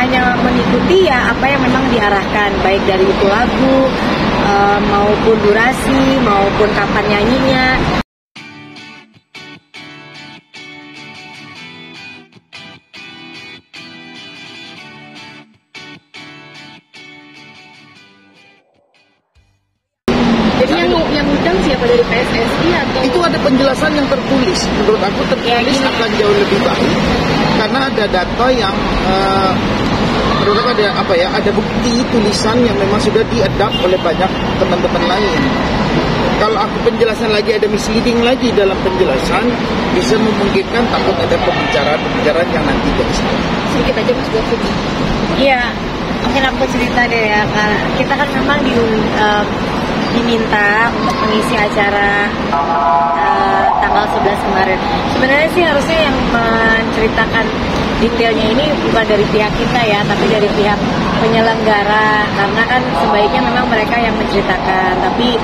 hanya mengikuti ya apa yang memang diarahkan, baik dari itu lagu maupun durasi maupun kapan nyanyinya. Jadi yang undang siapa, dari PSSI atau? Itu ada penjelasan yang tertulis. Menurut aku tertulis akan jauh lebih baik karena ada data yang menurut aku ada bukti tulisan yang memang sudah diadapt oleh banyak teman-teman lain. Kalau aku penjelasan lagi ada misleading lagi dalam penjelasan, bisa memungkinkan takut ada pembicaraan yang nanti tidak bisa. Sedikit aja Mas buat ini. Iya, mungkin aku cerita deh ya, karena kita kan memang diminta untuk mengisi acara tanggal 11 kemarin. Sebenarnya sih harusnya yang menceritakan detailnya ini bukan dari pihak kita ya, tapi dari pihak penyelenggara, karena kan sebaiknya memang mereka yang menceritakan. Tapi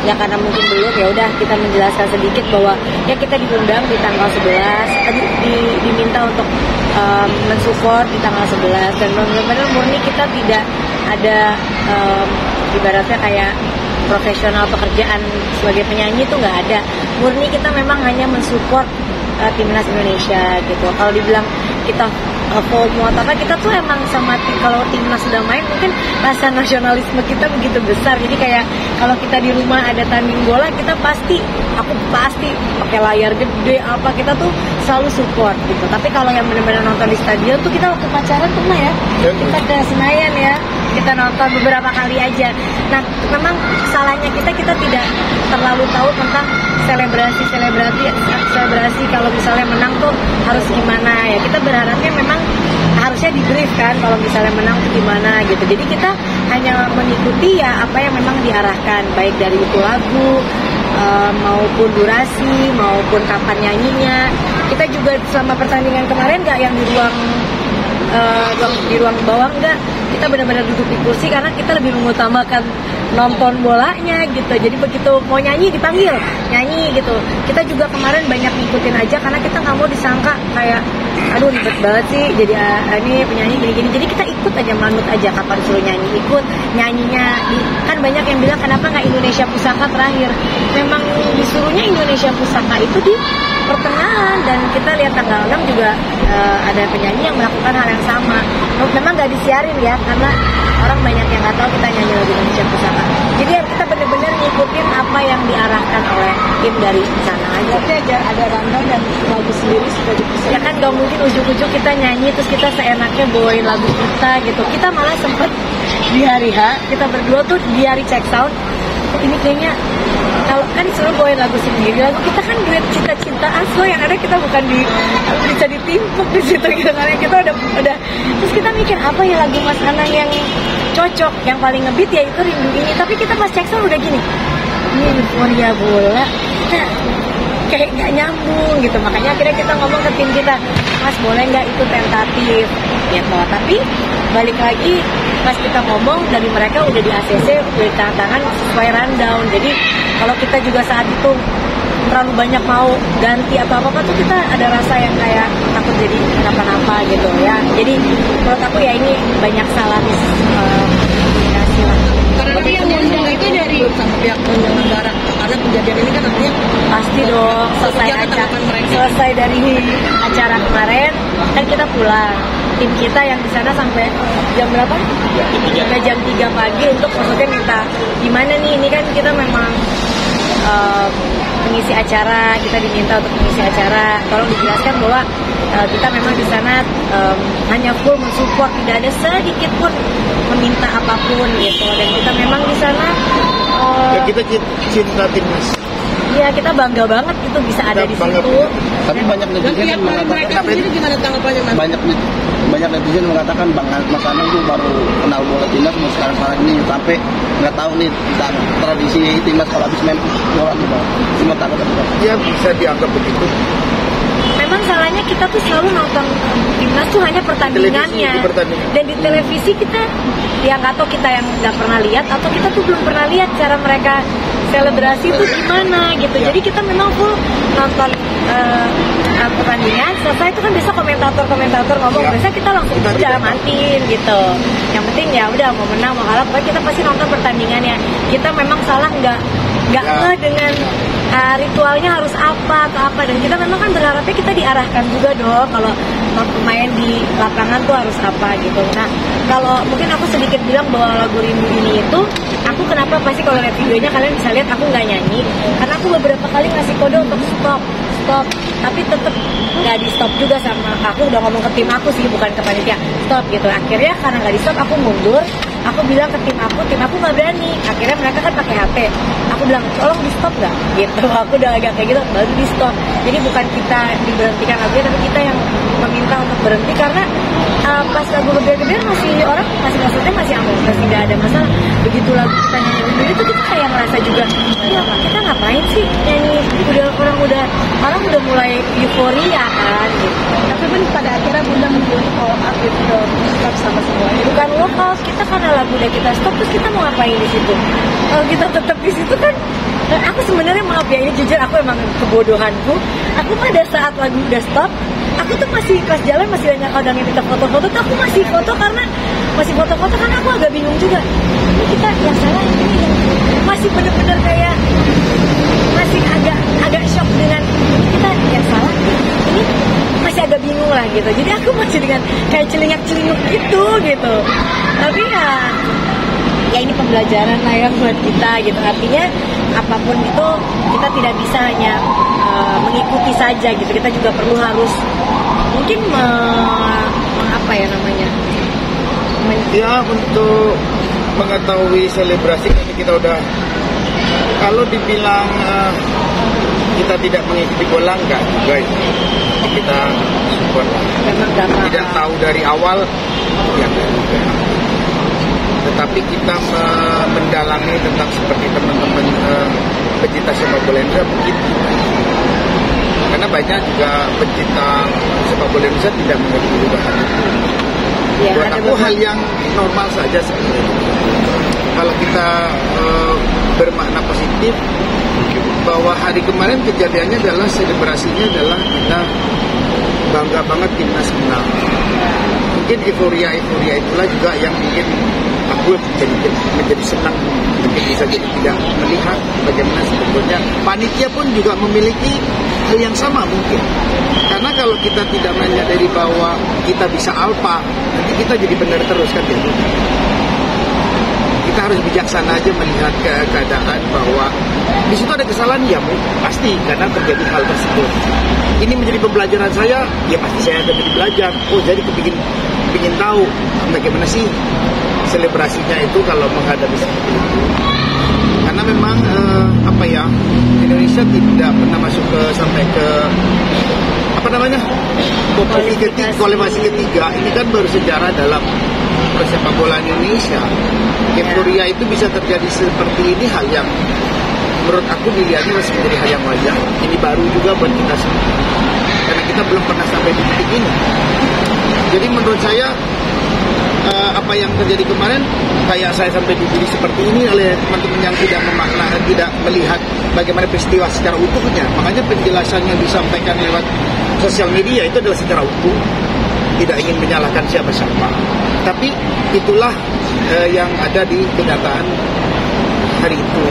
ya karena mungkin belum, ya udah kita menjelaskan sedikit bahwa ya kita diundang di tanggal 11, diminta untuk mensupport di tanggal 11, dan benar-benar murni kita tidak ada ibaratnya kayak profesional pekerjaan sebagai penyanyi itu nggak ada. Murni kita memang hanya mensupport timnas Indonesia gitu. Kalau dibilang kita FOMO atau apa, kita tuh emang sama kalau timnas sudah main mungkin rasa nasionalisme kita begitu besar. Jadi kayak kalau kita di rumah ada tanding bola, aku pasti pakai layar gede apa, kita tuh selalu support gitu. Tapi kalau yang benar-benar nonton di stadion tuh kita waktu pacaran pernah ya, kita ke Senayan ya, kita nonton beberapa kali aja. Nah memang salahnya kita tidak terlalu tahu tentang selebrasi kalau misalnya menang tuh harus gimana ya. Kita berharapnya memang harusnya di brief kan kalau misalnya menang tuh gimana gitu. Jadi kita hanya mengikuti ya apa yang memang diarahkan, baik dari itu lagu maupun durasi maupun kapan nyanyinya. Kita juga selama pertandingan kemarin nggak yang di ruang bawah, enggak, kita benar-benar duduk di kursi karena kita lebih mengutamakan nonton bolanya gitu. Jadi begitu mau nyanyi dipanggil nyanyi gitu. Kita juga kemarin banyak ngikutin aja karena kita nggak mau disangka kayak aduh ribet banget sih jadi ini penyanyi gini-gini. Jadi kita ikut aja, manut aja, kapan suruh nyanyi ikut nyanyinya. Kan banyak yang bilang kenapa nggak Indonesia Pusaka terakhir. Memang disuruhnya Indonesia Pusaka itu di pertengahan, dan kita lihat tanggal 6 juga ada penyanyi yang melakukan hal yang sama. Memang nggak disiarin ya karena orang banyak yang nggak tahu kita nyanyi lagu Indonesia Pusaka. Jadi kita benar-benar ngikutin apa yang diarahkan oleh tim dari sana aja. Tapi ada rundown dan lagu sendiri sudah dipisah. Ya kan nggak mungkin ujuk-ujuk kita nyanyi terus kita seenaknya bawain lagu kita gitu. Kita malah sempet di hari H, kita berdua tuh di hari check sound, ini kayaknya kalau kan disuruh bawain lagu sendiri, lagu kita kan duet cinta-cintaan, so yang ada kita bukan bisa ditimpuk di situ gitu. Karena kita udah terus kita mikir apa ya lagu Mas Anang yang cocok, yang paling ngebeat ya itu Rindu Ini. Tapi kita pas check sound udah gini, ini euforia bola, kita kayak nggak nyambung gitu. Makanya akhirnya kita ngomong ke tim kita, Mas boleh nggak itu tentatif gitu. Tapi balik lagi pas kita ngomong dari mereka udah di ACC, udah tangan sesuai rundown. Jadi kalau kita juga saat itu terlalu banyak mau ganti atau apa tuh kita ada rasa yang kayak takut jadi kenapa-napa gitu ya. Jadi menurut aku ya ini banyak salah komunikasi lah. Tapi yang ngundang itu dari sama pihak penyelenggara, karena kejadian ini kan artinya pasti dong selesai dari acara kemarin kan kita pulang. Tim kita yang di sana sampai jam berapa? Sampai jam 3 pagi untuk maksudnya minta gimana nih, ini kan kita memang mengisi acara, kita diminta untuk mengisi acara, tolong dijelaskan bahwa kita memang di sana hanya full mensupport, tidak ada sedikit pun meminta apapun gitu. Dan kita memang di sana ya kita cinta timnas. Iya, kita bangga banget itu bisa ada di situ. Tapi banyak netizen yang mengatakan gimana tanggapannya Mas? Banyak netizen mengatakan Bang Mas Anang tuh baru kenal bola timnas sekarang ini sampai nggak tahu nih tentang tradisi timnas kalau habis main bola nih Bang. Cuma takut apa? Ya bisa dianggap begitu. Memang salahnya kita tuh selalu nonton timnas tuh hanya pertandingannya. Dan di televisi kita ya nggak tahu kita yang nggak pernah lihat atau kita tuh belum pernah lihat cara mereka selebrasi itu gimana gitu. Jadi kita memang full nonton pertandingan, selesai itu kan bisa komentator ngomong, biasanya kita langsung udah matiin gitu. Yang penting ya udah mau menang mau kalah, pokoknya kita pasti nonton pertandingannya. Kita memang salah nggak ngeh dengan ritualnya harus apa atau apa, dan kita memang kan berharapnya kita diarahkan juga dong kalau pemain di lapangan tuh harus apa gitu. Nah kalau mungkin aku sedikit bilang bahwa lagu Rindu ini itu aku kenapa pasti kalau lihat videonya kalian bisa lihat aku nggak nyanyi, karena aku beberapa kali ngasih kode untuk stop, tapi tetap nggak di stop juga sama aku. Udah ngomong ke tim aku sih, bukan ke panitia, stop gitu. Akhirnya karena nggak di stop aku mundur, aku bilang ke tim aku nggak berani. Akhirnya mereka kan pakai HP, aku bilang tolong di stop nggak gitu. Aku udah agak kayak gitu baru di stop. Jadi bukan kita diberhentikan lagunya, tapi kita yang meminta untuk berhenti karena pas lagu gebiar-gebiar masih orang masih maksudnya masih aman, masih nggak ada masalah. Begitu lagu kita nyanyi itu kita kayak ngerasa juga ya kita ngapain sih nyanyi, orang udah mulai euforia kan gitu. Tapi kan pada akhirnya Bunda memilih kalau atlet stop sama semuanya. Bukan lokal, kita karena lagu udah kita stop, terus kita mau ngapain di situ? Kalau kita tetap di situ kan, dan aku sebenarnya maaf ya, ini jujur aku emang kebodohanku. Aku pada saat lagu udah stop, aku tuh masih pas jalan masih banyak orang yang minta foto-foto, tuh aku masih foto karena aku agak bingung juga. Ini kita yang salah ini masih bener-bener kayak masih agak shock dengan ini kita yang salah. Ini masih agak bingung lah gitu. Jadi aku masih dengan kayak celingak-celinguk gitu. Tapi ya ini pembelajaran lah ya buat kita gitu. Artinya apapun itu kita tidak bisa hanya mengikuti saja gitu. Kita juga perlu harus mungkin apa ya namanya? Ya untuk mengetahui selebrasi ini kita udah, kalau dibilang kita tidak mengikuti bola enggak juga itu. Kita support. Tidak tahu dari awal ya enggak juga. Tetapi kita mendalami tentang seperti teman-teman pecinta sepak bola Indonesia mungkin. Karena banyak juga pecinta sepak bola Indonesia tidak mengerti juga hal itu. Ya, buat aku hal yang normal saja sebenarnya. Kalau kita bermakna positif bahwa hari kemarin kejadiannya adalah selebrasinya adalah kita bangga banget timnas menang. Mungkin euforia itulah juga yang mungkin aku menjadi senang, mungkin bisa jadi tidak melihat bagaimana sebetulnya panitia pun juga memiliki hal yang sama mungkin. Karena kalau kita tidak menyadari bahwa kita bisa alpa, nanti kita jadi benar terus kan gitu. Kita harus bijaksana aja melihat keadaan bahwa di situ ada kesalahan ya pasti karena terjadi hal tersebut. Ini menjadi pembelajaran saya, ya pasti saya akan jadi belajar. Oh jadi kepingin tahu bagaimana sih selebrasinya itu kalau menghadapi seperti itu. Karena memang Indonesia tidak pernah masuk sampai ke kualifikasi ketiga. Ini kan baru sejarah dalam persepak bola Indonesia. Euforia itu bisa terjadi seperti ini, hal yang menurut aku dilihatnya masih menjadi hal yang wajar. Ini baru juga buat kita semua, karena kita belum pernah sampai di titik ini. Jadi menurut saya apa yang terjadi kemarin kayak saya sampai diberi seperti ini oleh teman-teman yang tidak tidak melihat bagaimana peristiwa secara utuhnya. Makanya penjelasan yang disampaikan lewat sosial media itu adalah secara utuh, tidak ingin menyalahkan siapa-siapa. Tapi itulah yang ada di kenyataan hari itu.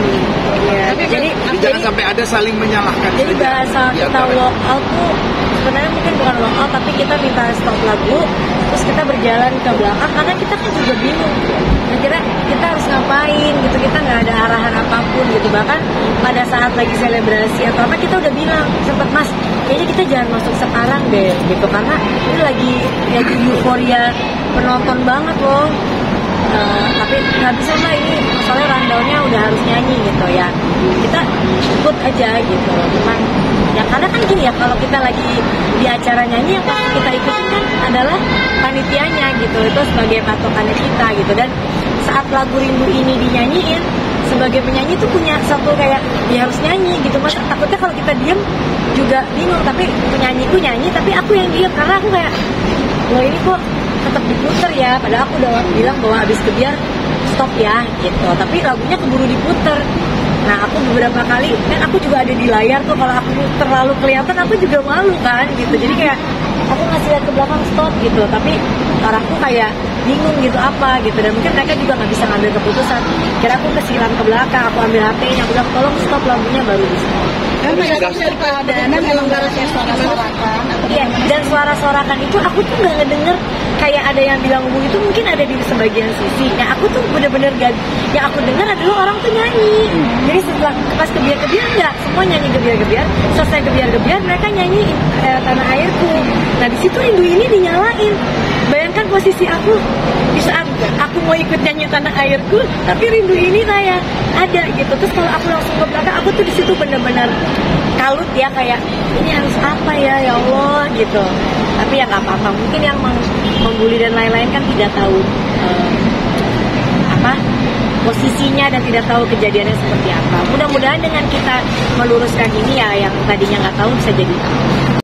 Ya, jadi jangan sampai ada saling menyalahkan. Jadi bahasa kita walk out tuh sebenarnya mungkin bukan walk out, tapi kita minta stop lagu, terus kita berjalan ke belakang karena kita kan juga bingung. Kira-kira kita harus ngapain gitu, kita nggak ada arahan apapun gitu. Bahkan pada saat lagi selebrasi atau apa kita udah bilang sempet Mas, kayaknya kita jangan masuk sekarang deh gitu, karena ini lagi euforia penonton banget loh. Tapi nggak bisa Mbak, ini soalnya rundownnya udah harus nyanyi gitu ya, kita ikut aja gitu. Cuman ya karena kan gini ya, kalau kita lagi di acara nyanyi yang pasti kita ikutin kan adalah panitianya gitu, itu sebagai patokannya kita gitu. Dan saat lagu Rindu ini dinyanyiin, sebagai penyanyi tuh punya satu kayak dia harus nyanyi gitu. Masa takutnya kalau kita diem juga bingung, tapi penyanyiku nyanyi tapi aku yang diem karena aku kayak loh ini kok tetap diputer ya, padahal aku udah bilang bahwa abis gebiar stop ya gitu, tapi lagunya keburu diputer. Nah aku beberapa kali kan aku juga ada di layar tuh, kalau aku terlalu kelihatan aku juga malu kan gitu. Jadi kayak aku ngasih lihat ke belakang stop gitu, tapi orangku kayak bingung gitu apa gitu, dan mungkin mereka juga nggak bisa ngambil keputusan. Kira aku kesiram ke belakang, aku ambil HP-nya, aku bilang tolong stop lampunya, baru di stop. Dan pada saat keadaan melanggarnya suara-suarakan. Iya, dan suara-sorakan itu aku tuh nggak ngedenger kayak ada yang bilang itu mungkin ada di sebagian sisi. Nah aku tuh bener-bener gak, yang aku dengar adalah orang tuh nyanyi. Jadi setelah pas kebiar-kebiar enggak, semua nyanyi gebiar-gebiar. Selesai gebiar-gebiar mereka nyanyi Tanah Airku. Nah di situ rindu ini dinyalain. Bayangkan posisi aku di saat aku mau ikut nyanyi Tanah Airku, tapi rindu ini kayak ada gitu. Terus kalau aku langsung ke belakang, aku tuh di situ bener-bener kalut ya, kayak ini harus apa ya Allah gitu. Tapi ya nggak apa-apa, mungkin yang membuli dan lain-lain kan tidak tahu posisinya dan tidak tahu kejadiannya seperti apa. Mudah-mudahan dengan kita meluruskan ini ya, yang tadinya nggak tahu bisa jadi tahu.